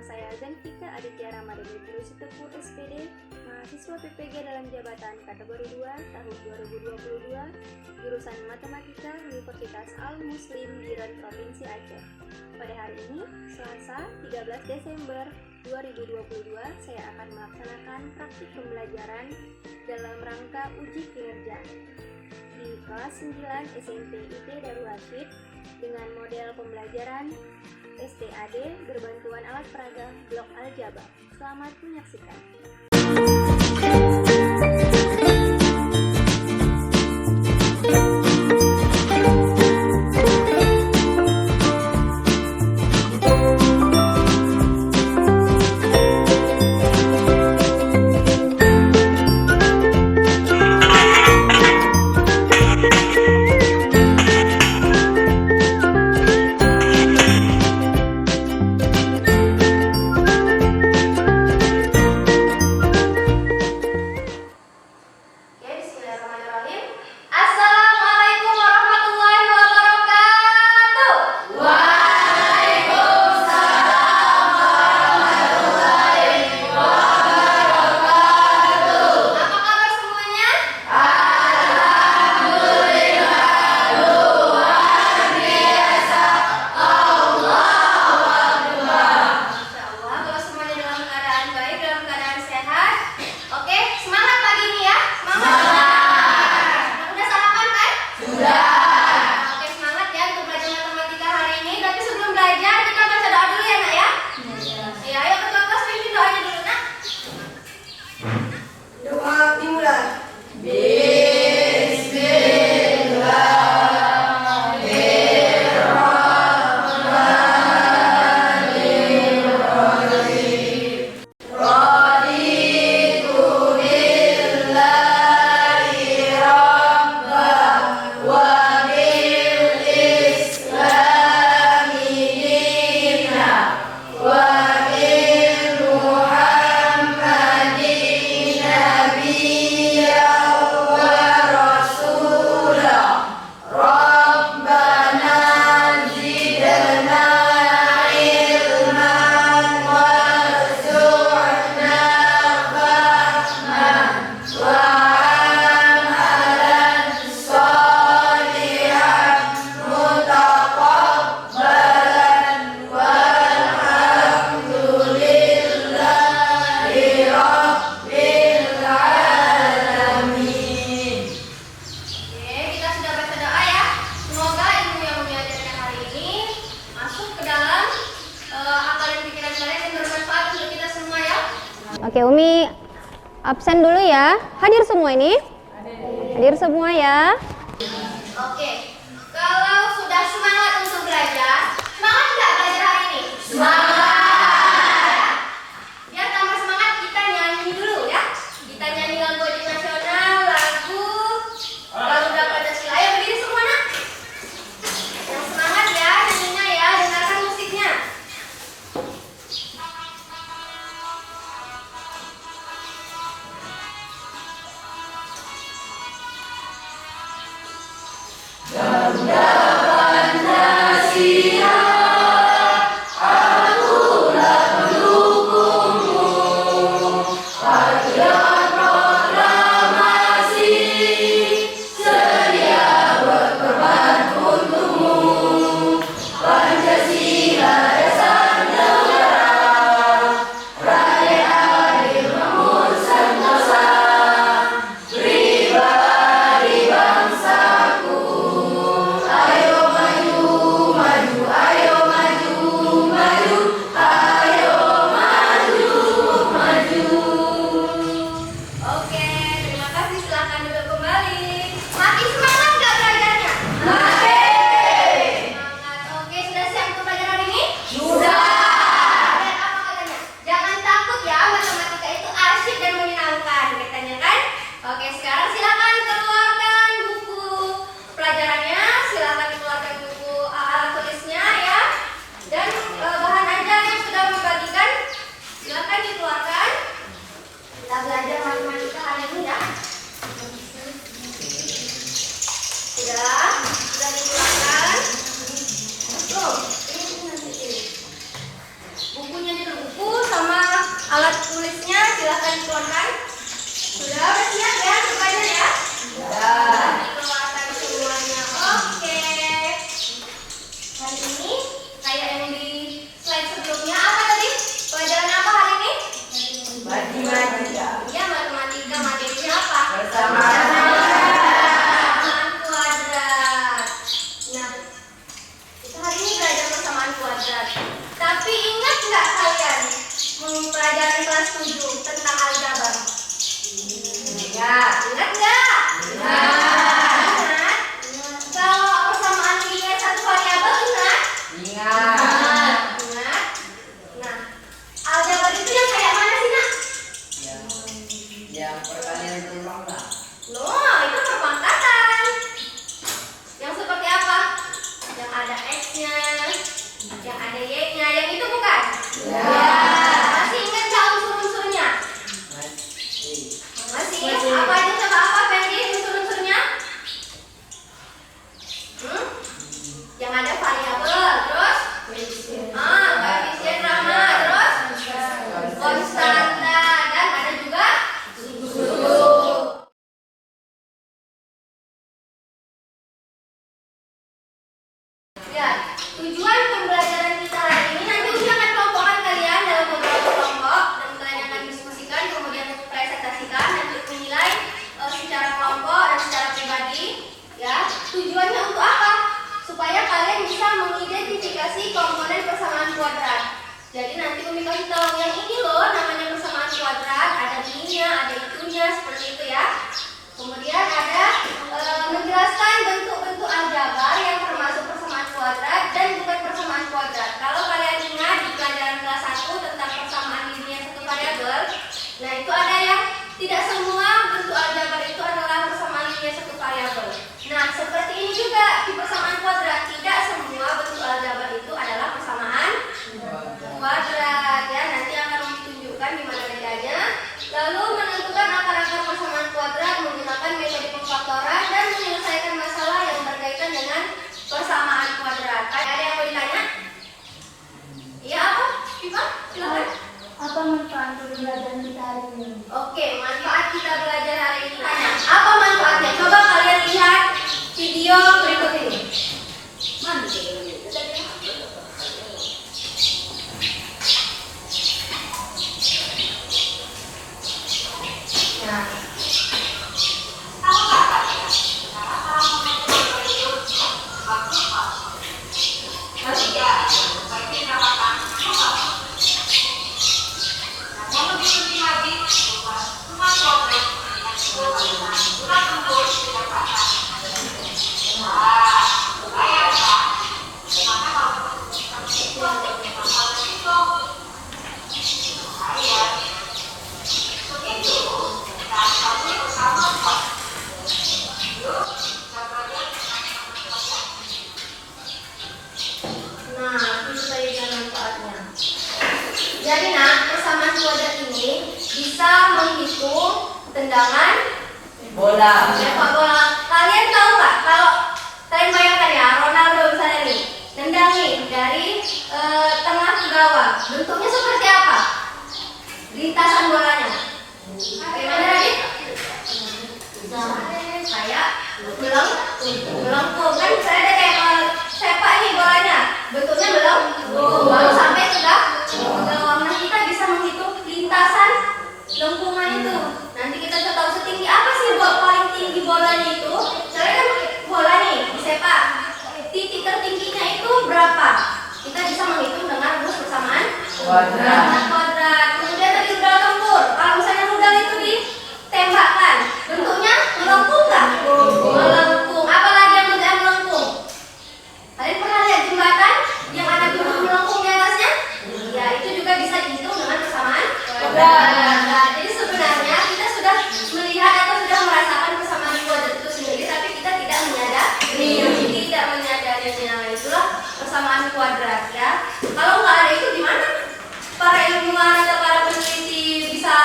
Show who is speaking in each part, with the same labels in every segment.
Speaker 1: saya Zanfika Aditya Ramadhani Trisetepu SPD, mahasiswa PPG dalam jabatan kategori 2 tahun 2022, jurusan Matematika Universitas Al-Muslim Biren Provinsi Aceh. Pada hari ini, Selasa 13 Desember 2022, saya akan melaksanakan praktik pembelajaran dalam rangka uji kinerja di kelas 9 SMP IT Darul Rashid dengan model pembelajaran STAD berbantuan alat peraga blok aljabar. Selamat menyaksikan.
Speaker 2: Oke, Umi absen dulu ya. Hadir semua ini? Hadir semua ya.
Speaker 3: Oke, kalau sudah semangat untuk belajar, semangat nggak belajar hari ini? Semangat! Biar tambah semangat kita nyanyi dulu ya. Kita nyanyi lagu wajib nasional, lagu Garuda Pancasila. Ayo berdiri semua nak. Yang semangat ya nyanyinya ya, dengarkan musiknya. Umi kasih tahu yang ini loh, namanya persamaan kuadrat. Ada ininya, ada itunya, seperti itu ya. Kemudian ada menjelaskan bentuk-bentuk aljabar yang termasuk persamaan kuadrat dan bukan persamaan kuadrat. Kalau kalian ingat di pelajaran kelas 1 tentang persamaan linear satu variabel, nah itu ada yang tidak semua bentuk aljabar itu adalah persamaan linear satu variabel. Nah, seperti ini juga di persamaan kuadrat, tidak semua bentuk aljabar itu adalah persamaan kuadrat ya. Nanti akan ditunjukkan di mana bedanya. Lalu menentukan akar-akar persamaan kuadrat menggunakan metode pemfaktoran dan menyelesaikan masalah yang berkaitan dengan persamaan kuadrat. Ada yang mau ditanya? Iya apa? Viva, silakan.
Speaker 4: Apa manfaat belajar kita hari ini?
Speaker 3: Oke, manfaat kita belajar hari ini. Tanya, apa manfaatnya? Coba kalian lihat video berikut ini. Nah, itu tadi kan manfaatnya. Jadi nak, persamaan kuadrat ini bisa menghitung tendangan
Speaker 5: bola.
Speaker 3: sepak bola. Kalian tahu nggak? Kalau kalian bayangkan ya, Ronaldo misalnya nih, nendang nih dari tengah ke gawang. Bentuknya seperti apa? Lintasan bolanya. Bagaimana tadi? Kayak melengkung kan? Saya ada kayak sepak nih bolanya. Bentuknya melengkung. Baru sampai ke gawang. Nah, kita bisa menghitung lintasan lengkungan itu. Nanti kita tahu setinggi apa sih paling tinggi bolanya itu. Saya kan bola nih disepak. Titik tertingginya itu berapa? Kita bisa menghitung dengan rumus persamaan kuadrat. Kemudian tadi rudal tempur. Kalau misalnya rudal itu ditembakkan, bentuknya melengkung nggak? Melengkung. Apalagi yang bentuknya melengkung? Kalian pernah lihat jembatan yang ada gunung melengkung di atasnya? Ya, itu juga bisa dihitung dengan persamaan kuadrat. Nah, jadi sebenarnya kita sudah melihat atau sudah merasakan persamaan kuadrat itu sendiri, tapi kita tidak menyadarinya. Nah, itulah persamaan kuadrat ya. Kalau nggak ada itu gimana? Para ilmuwan atau para peneliti bisa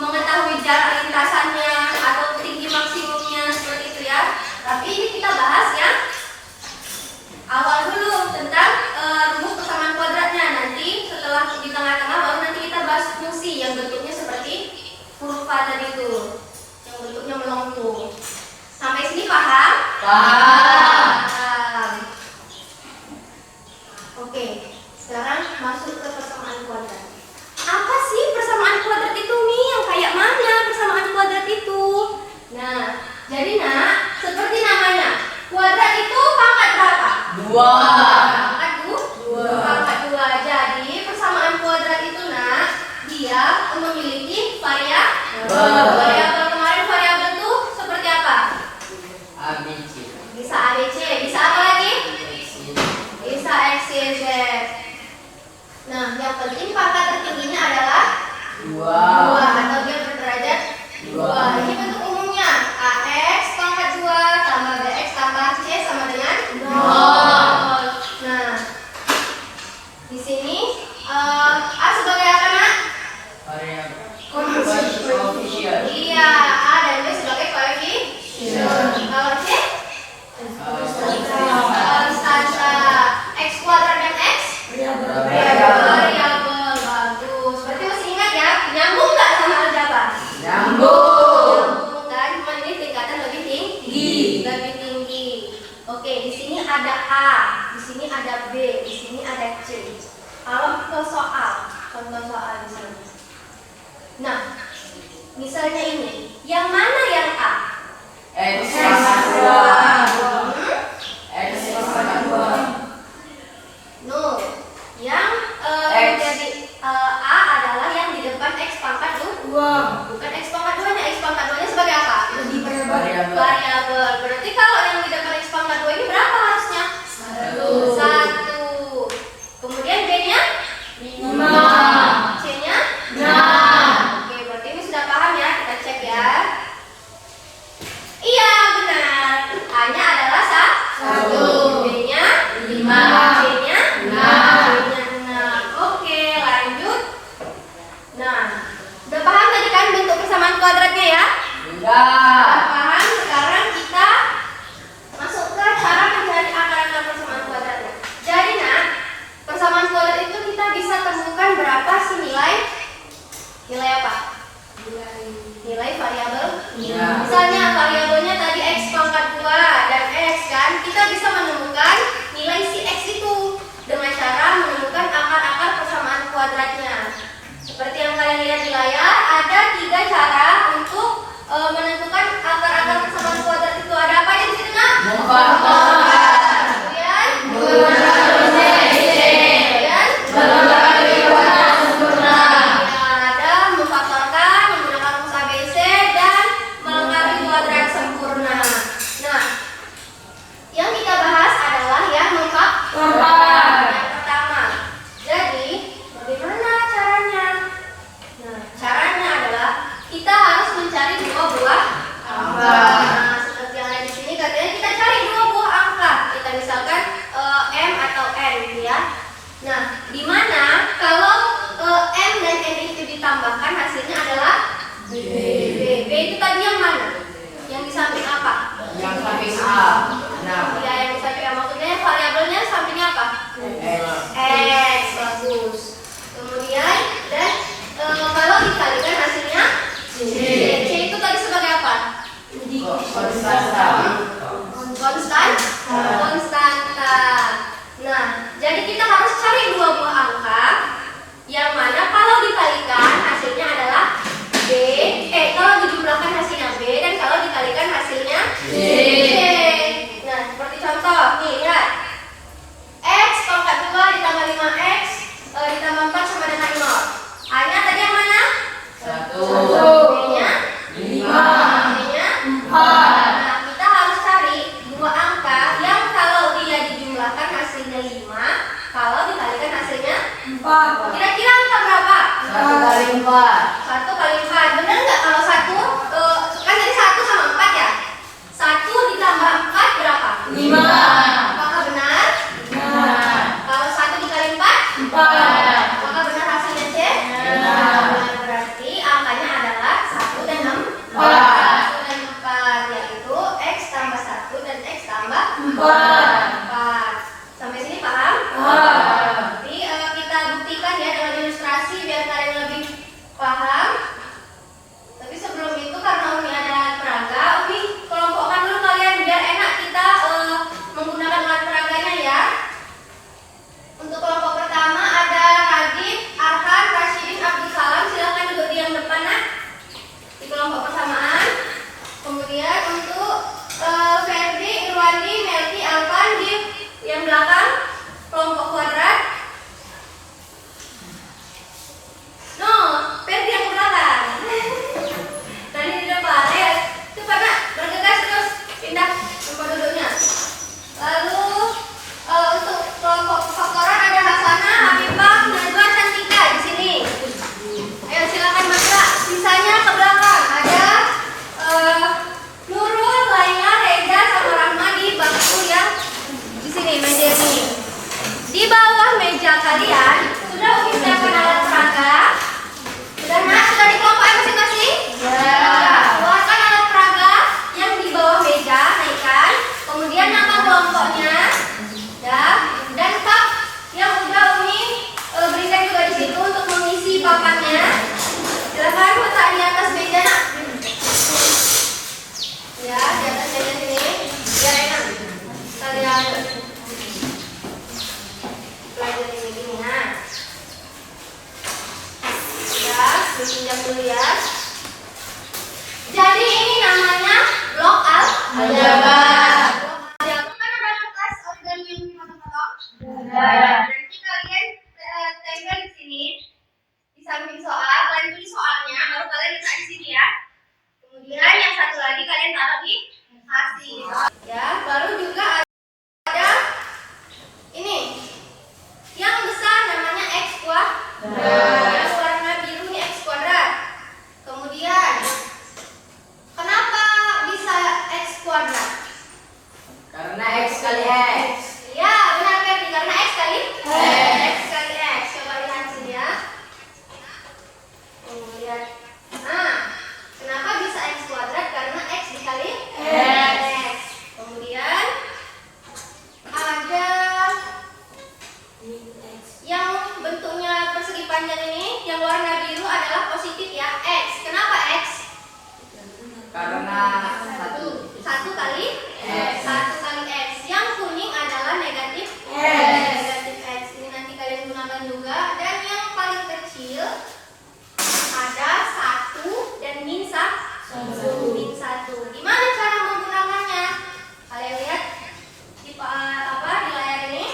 Speaker 3: mengetahui jarak lintasannya atau tinggi maksimumnya seperti itu ya. Tapi ini kita bahas ya awal dulu tentang rumus persamaan kuadratnya. Nanti setelah di tengah-tengah baru nanti kita bahas fungsi yang bentuknya seperti kurva tadi itu, yang bentuknya melengkung. Sampai sini paham? Paham. Oke, sekarang masuk ke persamaan kuadrat. Apa sih persamaan kuadrat itu nih? Yang kayak mana persamaan kuadrat itu? Nah, jadi nak, seperti namanya, kuadrat itu pangkat berapa?
Speaker 5: 2.
Speaker 3: Pangkat 2. Pangkat 2. Jadi persamaan kuadrat itu nak, dia memiliki variabel. Kemarin variabel itu seperti apa?
Speaker 5: ABC.
Speaker 3: Bisa ABC, bisa apa lagi? Bisa X, Y, Z. Nah, yang penting pangkat tertingginya adalah 2 atau dia berderajat 2. Ini bentuk umumnya AX pangkat 2 tambah BX tambah C sama dengan 0. Nah, di sini A sebagai apa nak?
Speaker 5: Koefisien.
Speaker 3: Iya, A dan B sebagai koefisien. Kalau C? Konstanta. X kuadrat dan X? Variabel. Bagus. Berarti masih ingat ya? Nyambung nggak sama aljabar?
Speaker 5: Nyambung.
Speaker 3: Kan? Cuma ini tingkatan lebih tinggi. Oke, di sini ada A, di sini ada B, di sini ada C. Kalau ke soal, contoh soal di sini. Nah, misalnya ini, yang mana yang A?
Speaker 5: X pangkat 2. X pangkat 2.
Speaker 3: No, yang
Speaker 5: X.
Speaker 3: menjadi A Nilai apa? Nilai variabel.
Speaker 5: Ya.
Speaker 3: Misalnya variabelnya tadi x pangkat 2 dan x kan, kita bisa menemukan nilai si x itu dengan cara menemukan akar-akar persamaan kuadratnya. Seperti yang kalian lihat di layar, ada 3 cara untuk menentukan akar-akar persamaan kuadrat itu. Ada apa aja di sini, Nak? Kemudian ada memfaktorkan, menggunakan rumus ABC, dan melengkapi kuadrat sempurna. Nah, yang kita bahas adalah yang memfaktorkan. Yang pertama. Jadi, bagaimana caranya? Nah, caranya adalah kita harus mencari 2 buah angka. Nah, seperti yang ada di sini katanya kita cari 2 buah angka. Kita misalkan M atau N gitu ya. Nah, di mana kalau M dan N itu ditambahkan hasilnya adalah B. B itu tadi yang mana? Yang di samping apa?
Speaker 5: Yang samping A. Nah.
Speaker 3: Ya, yang di samping A. Maksudnya variabelnya sampingnya apa? X. Bagus. Kemudian dan kalau dikalikan hasilnya C. C itu tadi sebagai apa? Konstanta. Nah, jadi kita harus cari 2 buah angka yang mana kalau dikalikan hasilnya adalah B. Kalau dijumlahkan hasilnya B, dan kalau dikalikan hasilnya C. Nah, seperti contoh nih, lihat. X pangkat 2 ditambah 5x ditambah 4 sama dengan 0. A-nya tadi yang mana?
Speaker 5: 1.
Speaker 3: B-nya
Speaker 5: 5.
Speaker 3: B-nya 4. Nah, kita harus cari 2 angka yang kalau dia dijumlahkan hasilnya 5, kalau dikalikan hasilnya 4. Kira-kira angka berapa?
Speaker 5: 1 kali 4.
Speaker 3: 1 kali 4. Benar nggak kalau 1? Kan tadi 1 sama 4 ya? 1 ditambah 4 berapa?
Speaker 5: 5.
Speaker 3: Apakah benar?
Speaker 5: Benar.
Speaker 3: Kalau 1 dikali 4?
Speaker 5: 4.
Speaker 3: Apakah benar hasilnya C? Benar. Berarti angkanya adalah 1 dan 4. 1 dan 4, yaitu X tambah 1 dan X tambah 4. Sampai sini paham? Nanti kita buktikan ya dengan ilustrasi biar kalian lebih paham. Tapi sebelum itu karena Umi ada alat peraga, Umi kelompokkan dulu kalian biar enak kita menggunakan alat peraganya ya. Untuk kelompok pertama ada Radit, Arhan, Rashidin, Abdul Salam. Silahkan duduk di yang depan, Nak, di kelompok persamaan. Kemudian untuk Ferdi, Irwandi, Melki, Alvan di yang belakang kelompok kuadrat. No, Ferdi yang belakang. Tadi di depan. Ayo, cepat Nak, bergegas terus pindah tempat duduknya. Lalu untuk kelompok faktoran ada Hasanah, Habibah, Najwa, Cantika di sini. Ayo silakan bergerak. Sisanya ke belakang. Ada Nurul, Laila, Reza, sama Rahma di bangku yang di sini, meja ini. Di bawah meja kalian sudah Umi siapkan alat peraga. Sudah, Nak? Sudah dikelompokkan masing-masing? Ya. Keluarkan alat peraga yang di bawah meja, naikkan. Kemudian nama kelompoknya. Ya. Dan cup yang udah Umi berikan juga di situ untuk mengisi papannya. Silakan letak di atas meja, Nak. Ya, di atas meja sini. Biar enak kalian pelajari ini. Nah, ya, pinjam dulu ya. Jadi ini namanya blok aljabar. Blok aljabar kan ada kelas origami yang dipotong-potong. Nanti kalian tempel di sini di samping soal, kalian tulis soalnya, baru kalian letak di sini ya. Kemudian yang satu lagi kalian taruh di hasil. Ya, baru juga ada ini. Yang besar namanya X kuadrat. Yang warna biru ini X kuadrat. Kemudian kenapa bisa X kuadrat? yang warna biru adalah positif ya, X. Kenapa X?
Speaker 5: Karena satu.
Speaker 3: Satu kali
Speaker 5: X.
Speaker 3: Satu kali X. Yang kuning adalah negatif Negatif X. Ini nanti kalian gunakan juga. Dan yang paling kecil ada 1 dan min 1. Min 1. Gimana cara menggunakannya? Kalian lihat di di layar ini.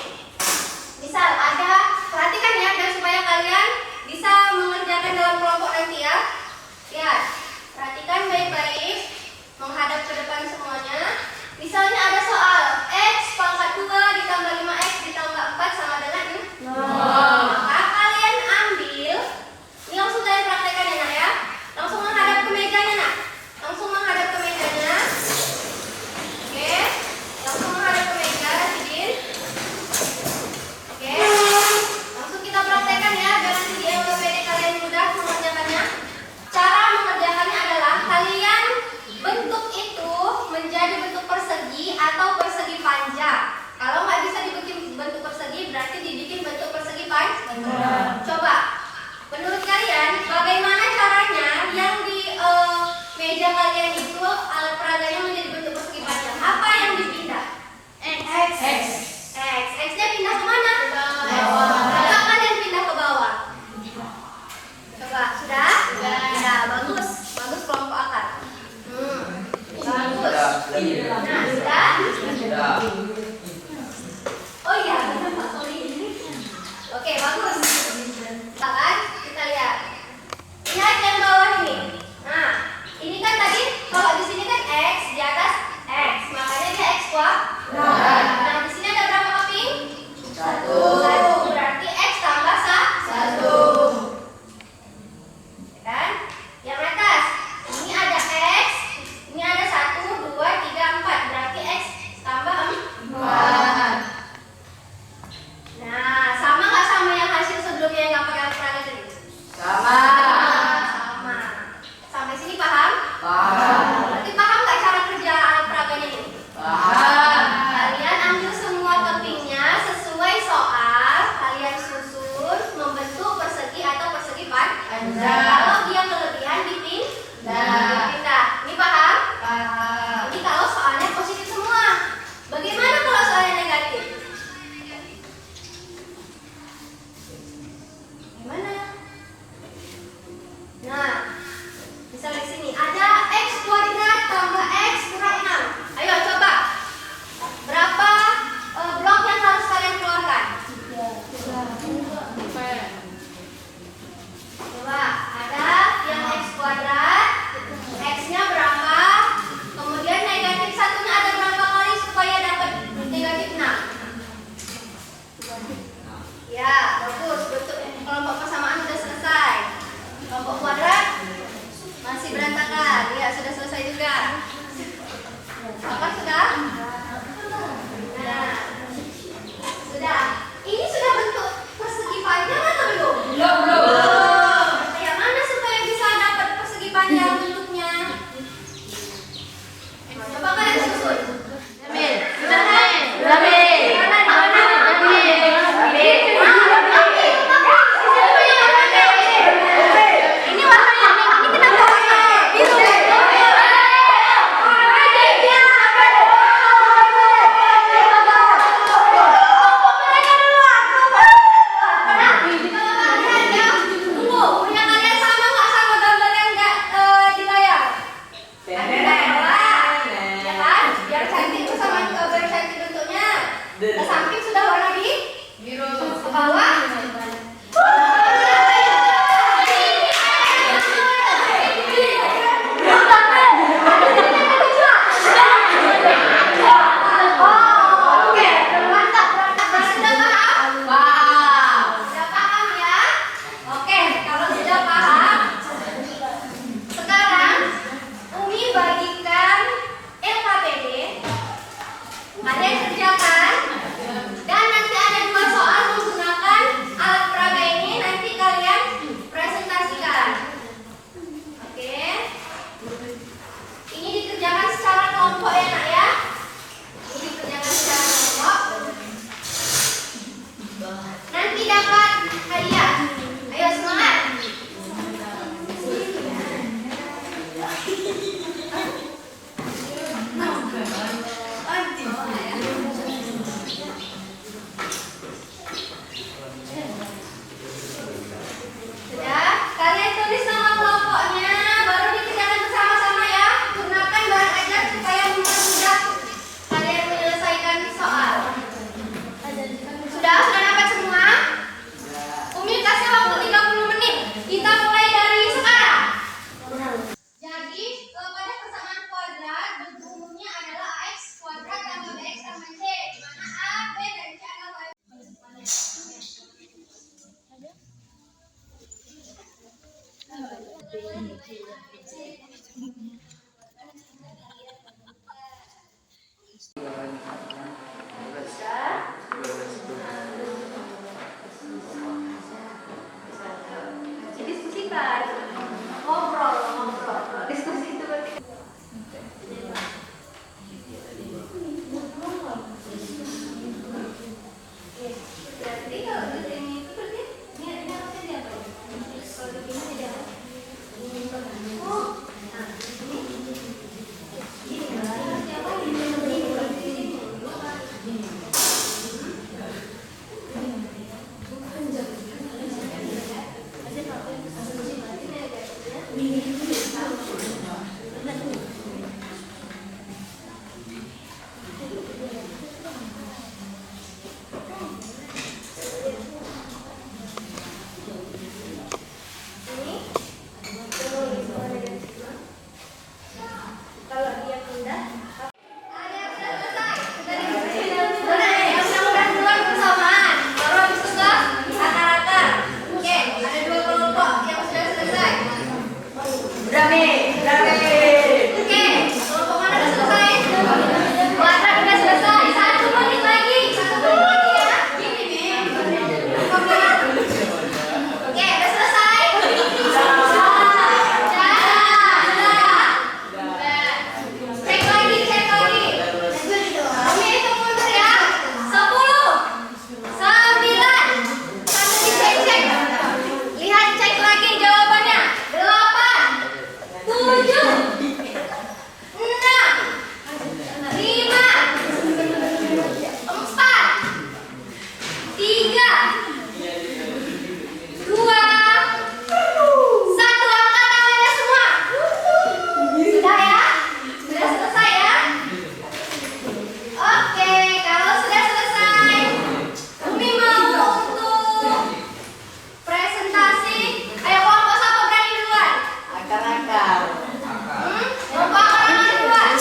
Speaker 3: Misal ada, perhatikan ya, dan supaya kalian bisa mengerjakan dalam kelompok nanti ya. Lihat, perhatikan baik-baik, menghadap ke depan semuanya. Misalnya ada soal X pangkat 2 ditambah 5X ditambah 4 sama dengan 0. Maka kalian ambil, ini langsung kalian praktekkan ya nak ya. Langsung menghadap ke mejanya nak. Langsung menghadap ke mejanya. Oke, langsung menghadap ke meja, Sidin. Oke, langsung kita praktekkan ya, biar nanti di LKPD kalian mudah mengerjakannya. Cara mengerjakannya adalah kalian bentuk itu menjadi bentuk persegi atau persegi panjang. Kalau nggak bisa dibikin bentuk persegi, berarti dibikin bentuk persegi panjang. Coba, menurut kalian bagaimana caranya yang di meja kalian itu alat peraganya menjadi bentuk persegi panjang? Apa yang dipindah? X. X-nya pindah ke mana? Ke bawah. Coba kalian pindah ke bawah. Coba, sudah? Sudah, bagus. Bagus kelompok akar. Bagus. Nah, sudah? Oh iya, Pak Soli. Oke, bagus. Sekarang kita lihat. Lihat yang bawah ini. Nah, ini kan tadi kalau di sini kan Diskusikan, ngobrol, diskusi itu berarti. Berarti kalau ini itu berarti ini harusnya diapain? Kalau begini diapain? Oh, nah ini harus diapain? Kalau dia pindah, ada yang sudah selesai. Sudah yang sudah keluar bersamaan. Baru habis itu ke akar-akar. Oke, ada 2 kelompok yang sudah selesai.
Speaker 5: Rame.
Speaker 3: Oke, kelompok mana sudah selesai? Kelompok sudah selesai. 1 menit lagi. 1 menit lagi ya. Gini nih. Oke. Oke, udah selesai? Sudah. Cek lagi. Kami hitung mundur ya. 10, 9, sambil dicek. Lihat, cek lagi jawabannya. 8, 7, 6, 5, 4, 3, 2, 1. Angkat tangannya semua. Sudah ya? Sudah selesai ya? Oke, kalau sudah selesai, Umi mau untuk presentasi. Ayo kelompok siapa berani duluan?
Speaker 5: Akar-akar.
Speaker 3: Kelompok akar-akar duluan.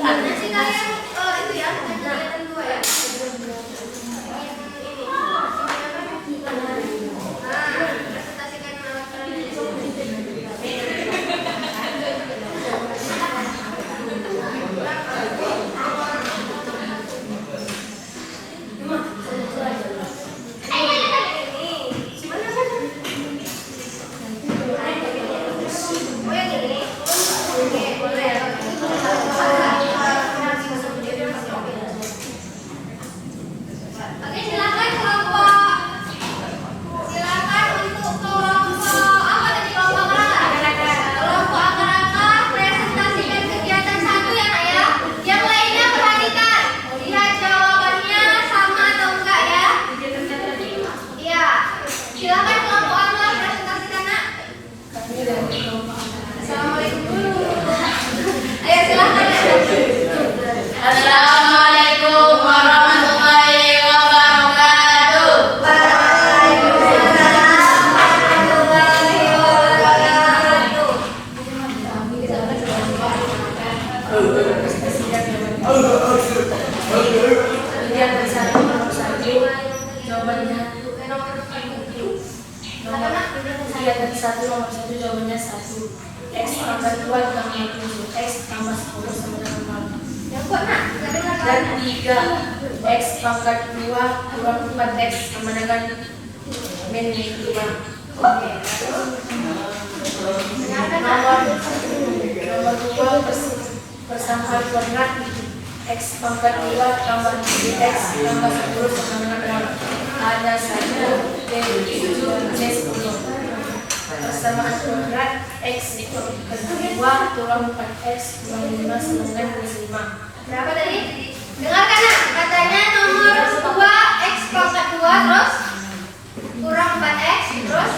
Speaker 3: Nanti kalian itu ya, kelihatan 2 ya. Presentasikan Oke, silakan untuk kelompok apa tadi, kelompok akar-akar. Kelompok akar-akar presentasikan kegiatan 1 ya nak ya. Yang lainnya perhatikan, lihat jawabannya sama atau enggak ya. Iya, silakan kelompok akar presentasikan nak. Assalamualaikum dulu. Ayo silakan.
Speaker 5: Assalamualaikum warahmatullahi wabarakatuh.
Speaker 6: Kegiatan 1 nomor 1 jawabannya kegiatan 1 nomor 1 jawabannya 1. X pangkat 2 tambah 7 X tambah 10 sama dengan 0.
Speaker 3: Yang kuat nak, nggak dengar
Speaker 6: Dan
Speaker 3: kan?
Speaker 6: 3 X pangkat 2 kurang 4 X sama dengan min 5.
Speaker 3: Oke, dengarkan nak.
Speaker 6: Nomor 2 persamaan koordinat X pangkat 2 tambah 7X tambah 10 sama dengan 0. Ada 1, B 7, C 10. Persamaan koordinat X pangkat 2 kurang 4X kurang 5 sama dengan minus 5.
Speaker 3: Berapa tadi? Dengarkan nak, katanya nomor 2 X pangkat 2 terus kurang 4X terus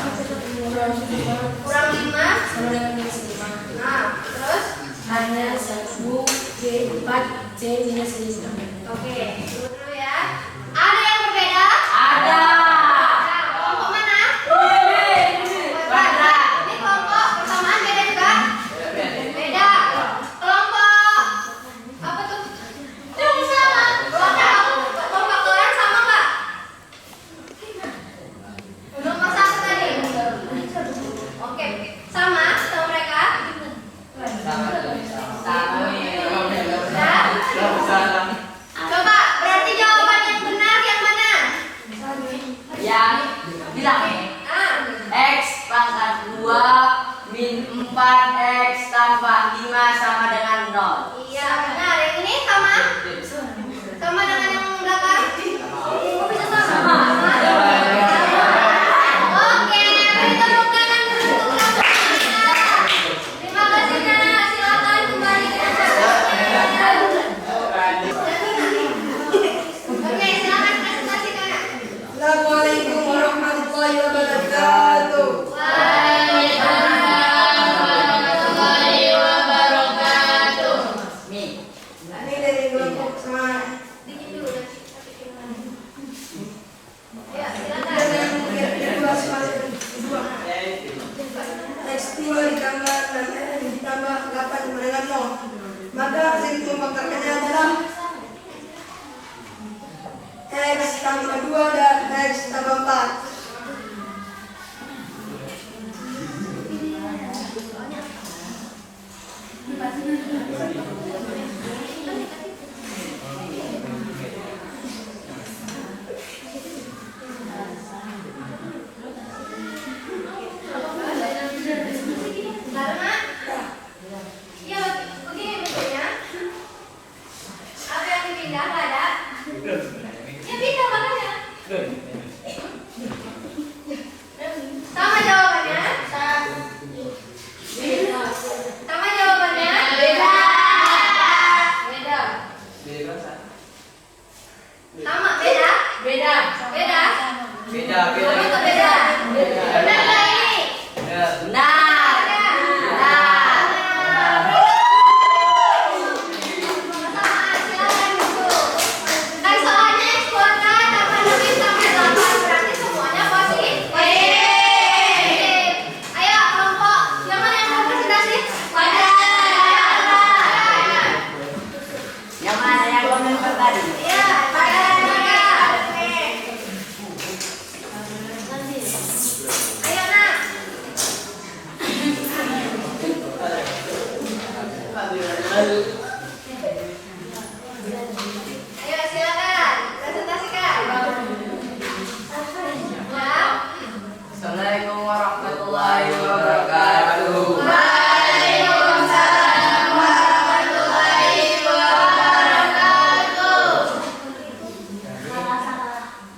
Speaker 3: kurang 5
Speaker 6: sama dengan minus 5.
Speaker 3: nah terus
Speaker 6: Hanya 1, B 4, C minus 5.
Speaker 3: oke, tunggu dulu ya. Ada yang berbeda?
Speaker 5: Ada.
Speaker 3: Kelompok mana?
Speaker 5: Kuadrat.
Speaker 3: Ini kelompok persamaan beda juga? Beda. Kelompok apa tuh Iya, benar. Yang ini sama? Sama dengan yang belakang? Kok bisa sama? Oke, beri tepuk tangan dulu untuk Rafa. Terima kasih, Nak. Silakan kembali ke tempatnya. Oke, silakan presentasi, Kak.
Speaker 6: Assalamualaikum warahmatullahi wabarakatuh. Ini dari kelompok semangat.
Speaker 3: Dikit dulu nanti. Ya, silakan.
Speaker 6: X 2 ditambah 6 ditambah 8 sama dengan 0. Maka hasil pembangkakannya adalah X tambah 2 dan X tambah 4.
Speaker 3: Karena ya begini bentuknya. Apa yang dipindah nggak ada? Ya pindah makanya. Sama jawabannya? Sama jawabannya? Beda. Beda. Sama beda? Beda. Beda.
Speaker 5: Beda,
Speaker 3: Sama itu beda. Benar nggak ini?
Speaker 5: Benar. Yang mana yang komentar tadi?
Speaker 3: Ayo silakan presentasikan. Ya.
Speaker 5: Assalamualaikum warahmatullahi wabarakatuh.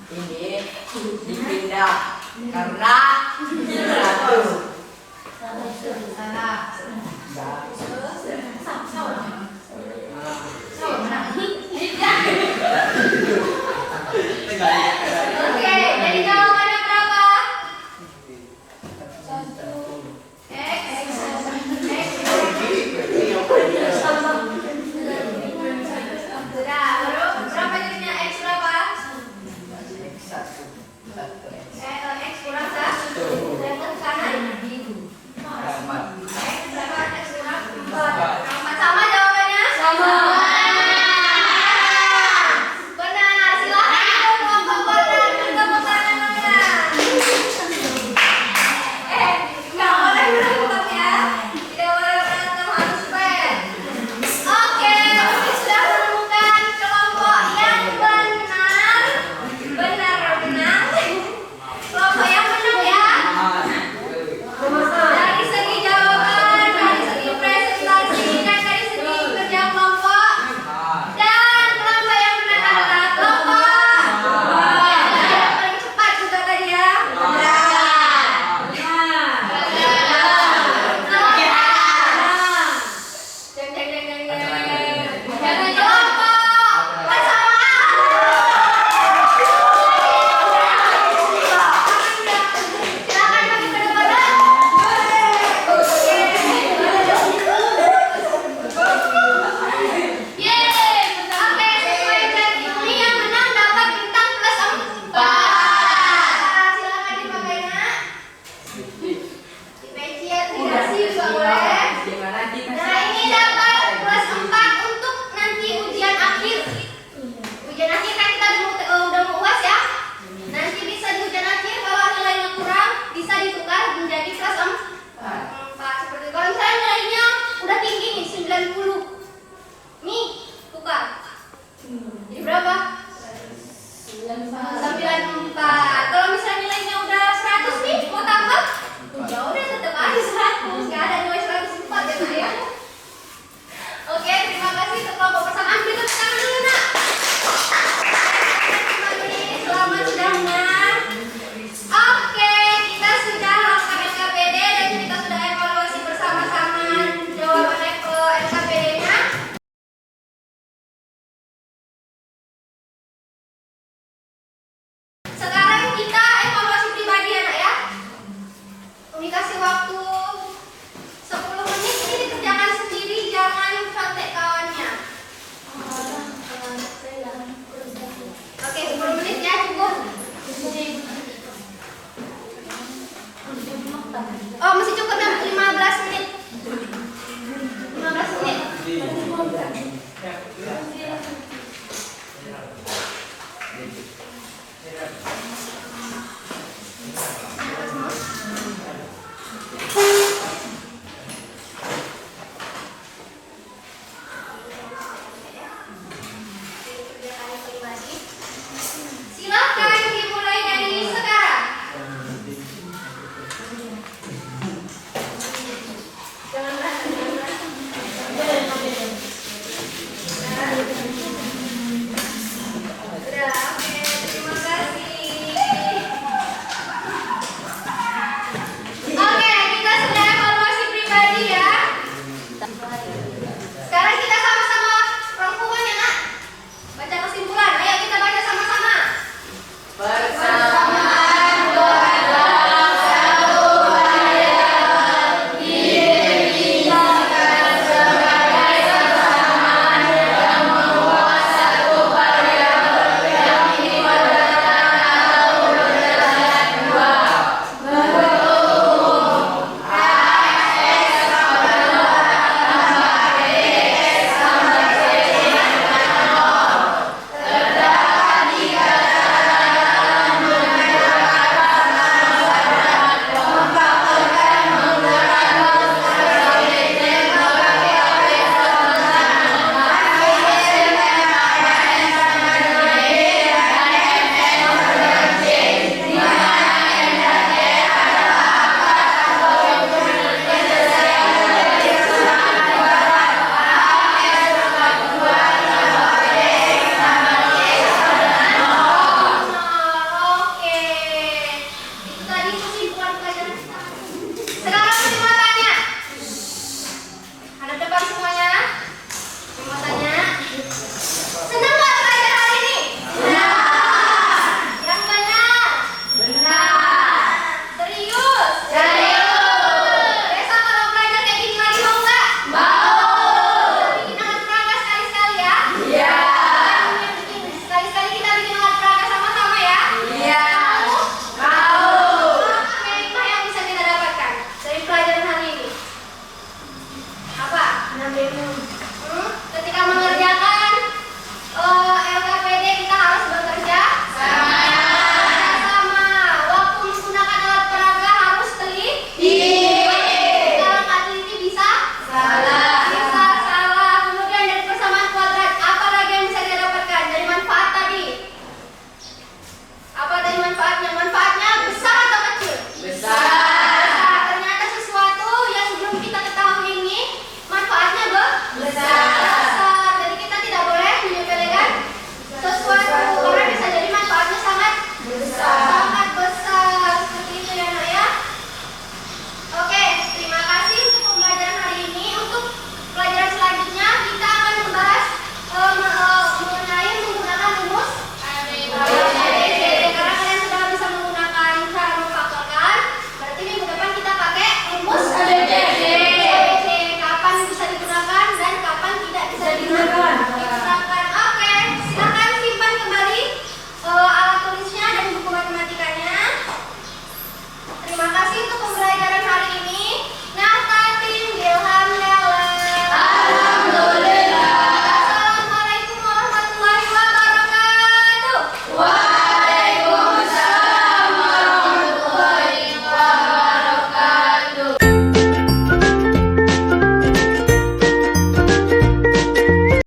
Speaker 5: Ini dipindah karena satu.